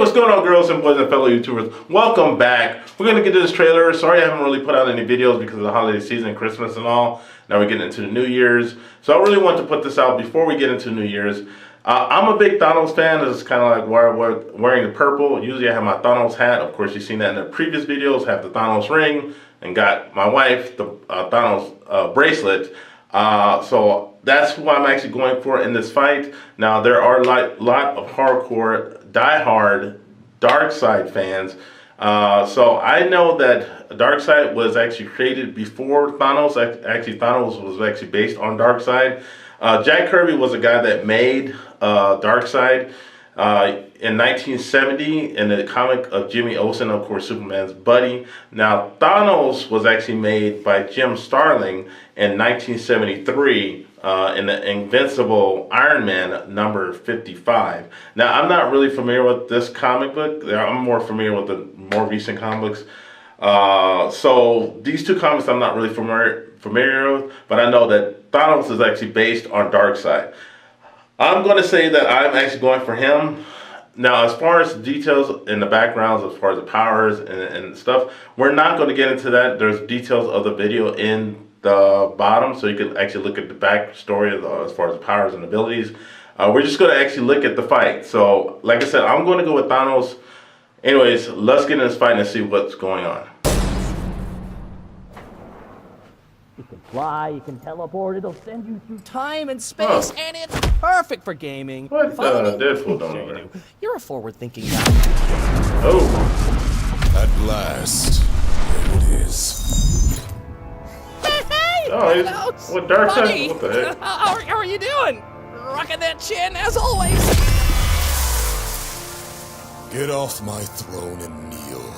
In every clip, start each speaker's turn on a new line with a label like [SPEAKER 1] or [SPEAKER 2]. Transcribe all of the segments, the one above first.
[SPEAKER 1] what's going on, girls and boys and fellow YouTubers? Welcome back. We're going to get to this trailer. Sorry I haven't really put out any videos because of the holiday season, Christmas and all. Now we're getting into the New Year's. So I really want to put this out before we get into New Year's. I'm a big Thanos fan. It's kind of like wearing the purple. Usually I have my Thanos hat. Of course, you've seen that in the previous videos. I have the Thanos ring and got my wife the Thanos bracelet. So that's who I'm actually going for in this fight. Now, there are a lot of hardcore, diehard Darkseid fans. So I know that Darkseid was actually created before Thanos. Actually, Thanos was actually based on Darkseid. Jack Kirby was a guy that made Darkseid in 1970 in the comic of Jimmy Olsen, of course, Superman's buddy. Now, Thanos was actually made by Jim Starlin in 1973 in the Invincible Iron Man number 55. Now, I'm not really familiar with this comic book. I'm more familiar with the more recent comics. So these two comics I'm not really familiar with, but I know that Thanos is actually based on Darkseid. I'm going to say that I'm actually going for him. Now, as far as details in the backgrounds, as far as the powers and stuff, we're not going to get into that. There's details of the video in the bottom, so you can actually look at the backstory as far as the powers and abilities. We're just going to actually look at the fight. So, like I said, I'm going to go with Thanos. Anyways, let's get in this fight and see what's going on.
[SPEAKER 2] You can fly, you can teleport, it'll send you through time and space, and it's perfect for gaming.
[SPEAKER 1] What Deadpool done over there?
[SPEAKER 2] You're a forward-thinking guy.
[SPEAKER 1] Oh.
[SPEAKER 3] At last, there it is.
[SPEAKER 2] Hey!
[SPEAKER 1] Oh, he's with Darkseid? What the heck?
[SPEAKER 2] How are you doing? Rocking that chin, as always.
[SPEAKER 3] Get off my throne and kneel.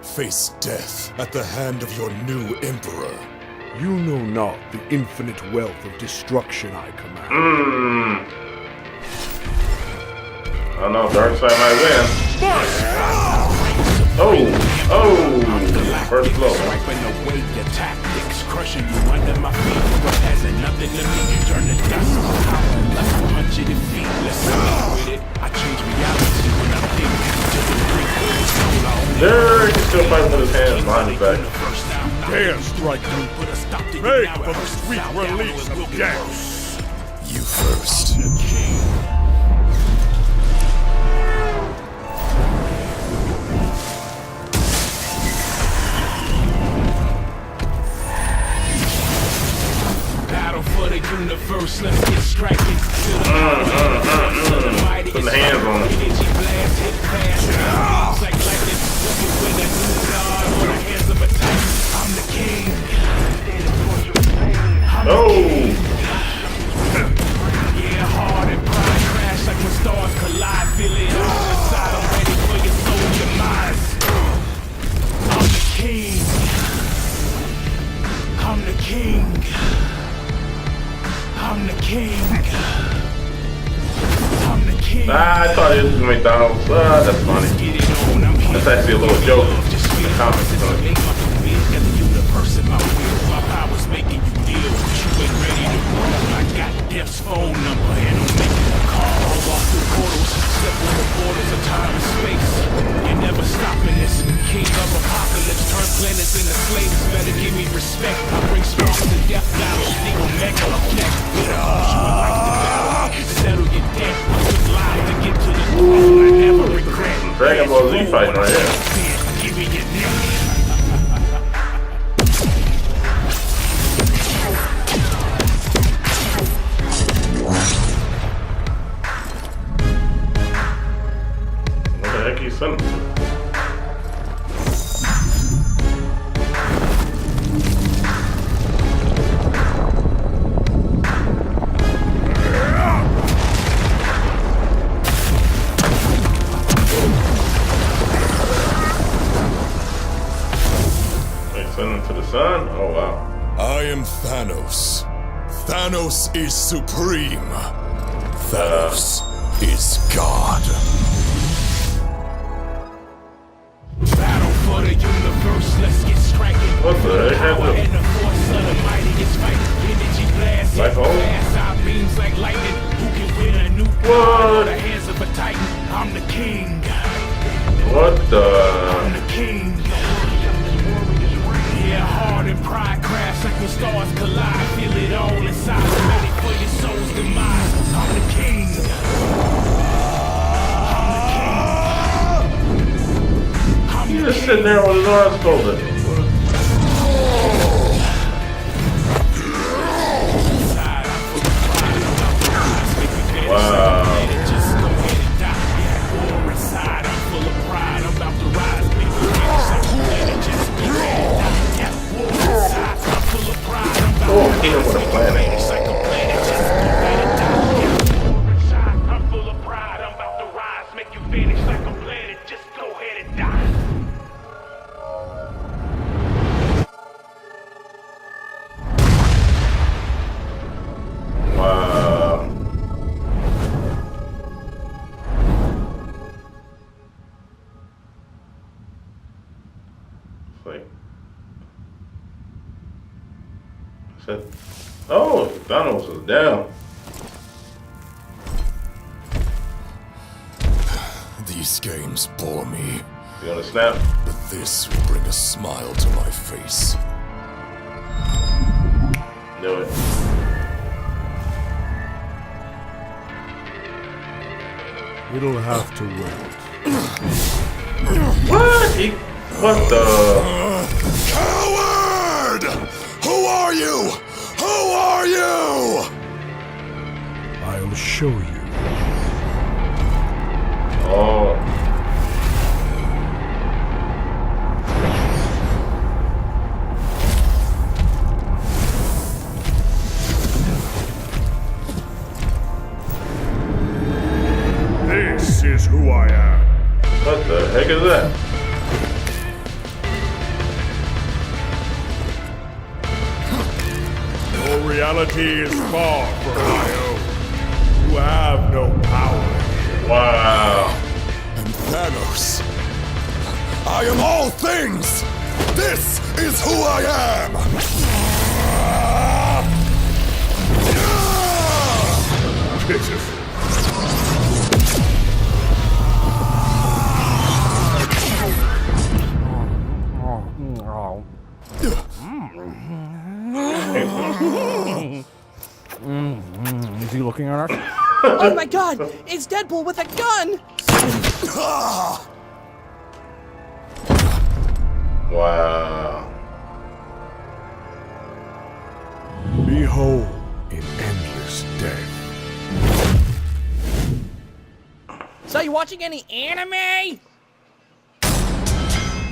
[SPEAKER 3] Face death at the hand of your new emperor.
[SPEAKER 4] You know not the infinite wealth of destruction I command.
[SPEAKER 1] I don't know if Darkseid might win. Oh, first blow.
[SPEAKER 5] Crushing you under my feet, but has nothing to me. You turn the dust on power. Let's punch it in feet. Let's go with it. I change reality when I'm thinking to the brink.
[SPEAKER 1] There, he can still fight with his hands behind his back.
[SPEAKER 4] Dare strike me. Make for the sweet release of death.
[SPEAKER 3] You first.
[SPEAKER 5] Universe, let's get striking.
[SPEAKER 1] Put the hands on him.
[SPEAKER 5] I'm the king.
[SPEAKER 1] Oh!
[SPEAKER 5] Yeah, hard and pride crash like when stars collide. Feel it on the side. I'm ready for your soul demise. I'm the king. I'm the king. I'm the king. I'm the king.
[SPEAKER 1] I thought it was going to be Thanos. That's funny. That's actually a little joke in the comics.
[SPEAKER 5] My power's making you deal. You ain't ready to roll. I got Death's phone number and I'm making a call. I'll walk through portals, step on the borders of time and space. You're never stopping this. King of apocalypse, turn planets into slaves. Better give me respect. I bring sparks to death. Battle, legal mega effect. Settle your debt. Just lie to get to the throne. I never regret.
[SPEAKER 1] Dragon Ball Z fighting right here.
[SPEAKER 5] Give me your neck.
[SPEAKER 1] To the sun? Oh wow.
[SPEAKER 3] I am Thanos. Thanos is supreme. Thanos is God.
[SPEAKER 5] Battle for the universe, let's get striking.
[SPEAKER 1] What the heck?
[SPEAKER 5] Power and the force of the mightiest fight. Energy blast,
[SPEAKER 1] Black hole?
[SPEAKER 5] blast out beams like lightning. Who can win a new
[SPEAKER 1] What?
[SPEAKER 5] the hands of a titan? I'm the king.
[SPEAKER 1] sitting there with his arms folded. Wow. Oh, he didn't want to plan it.
[SPEAKER 5] I'm full of pride, I'm about to rise, make you vanish like a planet, just go ahead and die.
[SPEAKER 1] Wow. It's like, oh, Thanos is down.
[SPEAKER 3] These games bore me,
[SPEAKER 1] You gonna snap?
[SPEAKER 3] but this will bring a smile to my face.
[SPEAKER 1] Do it.
[SPEAKER 4] It'll have to wait.
[SPEAKER 1] What? What the?
[SPEAKER 3] Coward! Who are you? Who are you?
[SPEAKER 4] I'll show you.
[SPEAKER 1] Oh.
[SPEAKER 4] This is who I am.
[SPEAKER 1] What the heck is that?
[SPEAKER 4] Your reality is far from my own. You have no power.
[SPEAKER 1] Wow.
[SPEAKER 3] I'm Thanos. I am all things. This is who I am.
[SPEAKER 4] Jesus.
[SPEAKER 2] Is he looking at us? Oh my god! It's Deadpool with a gun!
[SPEAKER 1] Wow.
[SPEAKER 4] Behold in endless death.
[SPEAKER 2] So you watching any anime?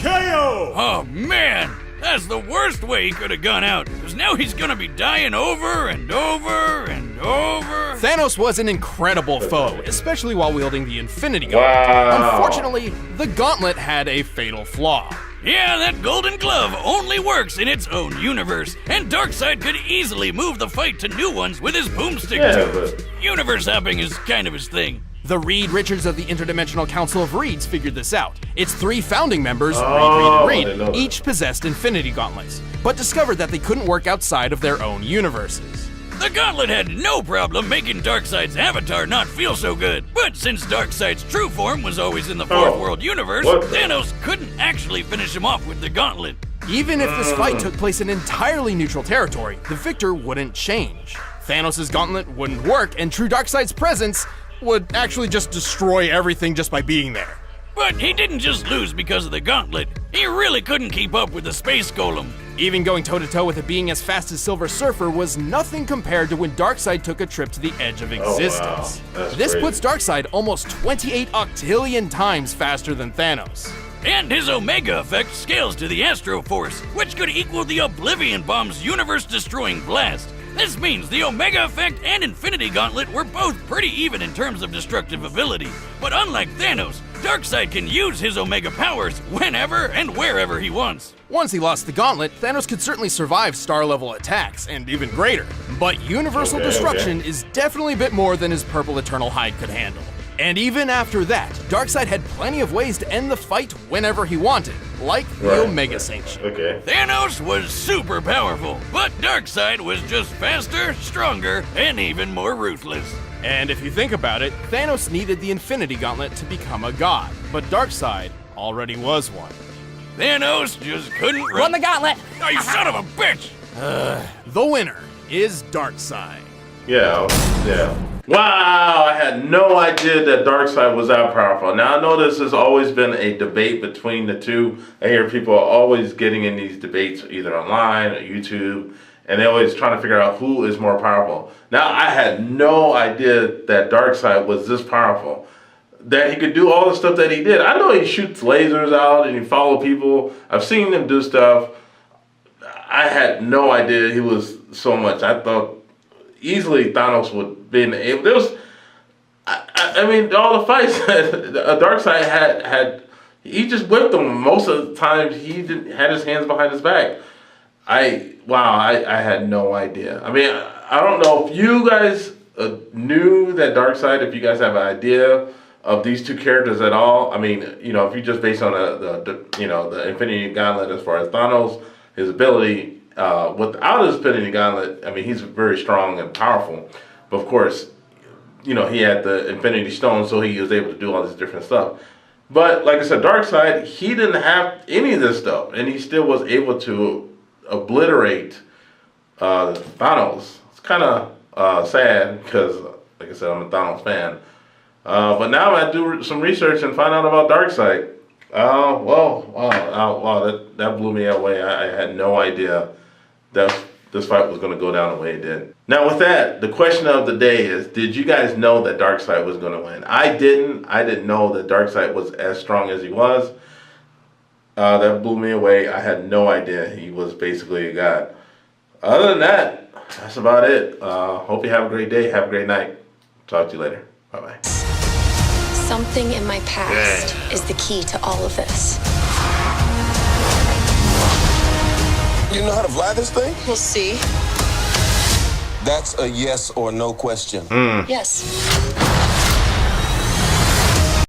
[SPEAKER 4] KO!
[SPEAKER 6] Oh man, that's the worst way he could have gone out, because now he's gonna be dying over and over and over.
[SPEAKER 7] Thanos was an incredible foe, especially while wielding the Infinity Gauntlet.
[SPEAKER 1] Wow.
[SPEAKER 7] Unfortunately, the gauntlet had a fatal flaw.
[SPEAKER 6] Yeah, that golden glove only works in its own universe, and Darkseid could easily move the fight to new ones with his boomstick
[SPEAKER 1] Yeah,
[SPEAKER 6] too.
[SPEAKER 1] but
[SPEAKER 6] Universe hopping is kind of his thing.
[SPEAKER 7] The Reed Richards of the Interdimensional Council of Reeds figured this out. Its 3 founding members,
[SPEAKER 1] Oh, I
[SPEAKER 7] Reed,
[SPEAKER 1] didn't know
[SPEAKER 7] and
[SPEAKER 1] that.
[SPEAKER 7] Reed, each possessed Infinity Gauntlets, but discovered that they couldn't work outside of their own universes.
[SPEAKER 6] The gauntlet had no problem making Darkseid's avatar not feel so good, but since Darkseid's true form was always in the Fourth
[SPEAKER 1] Oh,
[SPEAKER 6] World universe,
[SPEAKER 1] what the-
[SPEAKER 6] Thanos couldn't actually finish him off with the gauntlet.
[SPEAKER 7] Even if this fight took place in entirely neutral territory, the victor wouldn't change. Thanos' gauntlet wouldn't work, and true Darkseid's presence would actually just destroy everything just by being there.
[SPEAKER 6] But he didn't just lose because of the gauntlet. He really couldn't keep up with the space golem.
[SPEAKER 7] Even going toe-to-toe with a being as fast as Silver Surfer was nothing compared to when Darkseid took a trip to the edge of existence.
[SPEAKER 1] That's
[SPEAKER 7] This
[SPEAKER 1] crazy.
[SPEAKER 7] puts Darkseid almost 28 octillion times faster than Thanos.
[SPEAKER 6] And his Omega effect scales to the Astro Force, which could equal the Oblivion Bomb's universe-destroying blast. This means the Omega effect and Infinity Gauntlet were both pretty even in terms of destructive ability. But unlike Thanos, Darkseid can use his Omega powers whenever and wherever he wants.
[SPEAKER 7] Once he lost the gauntlet, Thanos could certainly survive star-level attacks, and even greater. But universal
[SPEAKER 1] Okay,
[SPEAKER 7] destruction is definitely a bit more than his purple Eternal Hide could handle. And even after that, Darkseid had plenty of ways to end the fight whenever he wanted, like the
[SPEAKER 1] Right.
[SPEAKER 7] Omega Sanction.
[SPEAKER 1] Okay.
[SPEAKER 6] Thanos was super powerful, but Darkseid was just faster, stronger, and even more ruthless.
[SPEAKER 7] And if you think about it, Thanos needed the Infinity Gauntlet to become a god, but Darkseid already was one.
[SPEAKER 6] Thanos just couldn't
[SPEAKER 2] Won
[SPEAKER 6] run
[SPEAKER 2] the gauntlet!
[SPEAKER 6] Oh, you son of a bitch!
[SPEAKER 7] The winner is Darkseid.
[SPEAKER 1] Yeah. Yeah. Wow, I had no idea that Darkseid was that powerful. Now, I know this has always been a debate between the two. I hear people are always getting in these debates either online or YouTube, and they're always trying to figure out who is more powerful. Now, I had no idea that Darkseid was this powerful, that he could do all the stuff that he did. I know he shoots lasers out and he follows people. I've seen him do stuff. I had no idea he was so much. I thought easily Thanos would be able. There was, I mean, all the fights Darkseid had, he just whipped them. Most of the time, he had his hands behind his back. I had no idea. I mean, I don't know if you guys knew that Darkseid. If you guys have an idea of these two characters at all. I mean, you know, if you just based on the Infinity Gauntlet as far as Thanos, his ability. Without his Infinity Gauntlet, I mean, he's very strong and powerful. But of course, you know, he had the Infinity Stone, so he was able to do all this different stuff. But like I said, Darkseid, he didn't have any of this stuff, and he still was able to obliterate Thanos. It's kind of sad because, like I said, I'm a Thanos fan. But now I do some research and find out about Darkseid. That blew me away. I had no idea that this fight was going to go down the way it did. Now with that, the question of the day is, did you guys know that Darkseid was going to win? I didn't. I didn't know that Darkseid was as strong as he was. That blew me away. I had no idea he was basically a god. Other than that, that's about it. Hope you have a great day. Have a great night. Talk to you later. Bye-bye.
[SPEAKER 8] Something in my past is the key to all of this.
[SPEAKER 9] You know how to fly this thing?
[SPEAKER 8] We'll see.
[SPEAKER 9] That's a yes or no question.
[SPEAKER 8] Yes.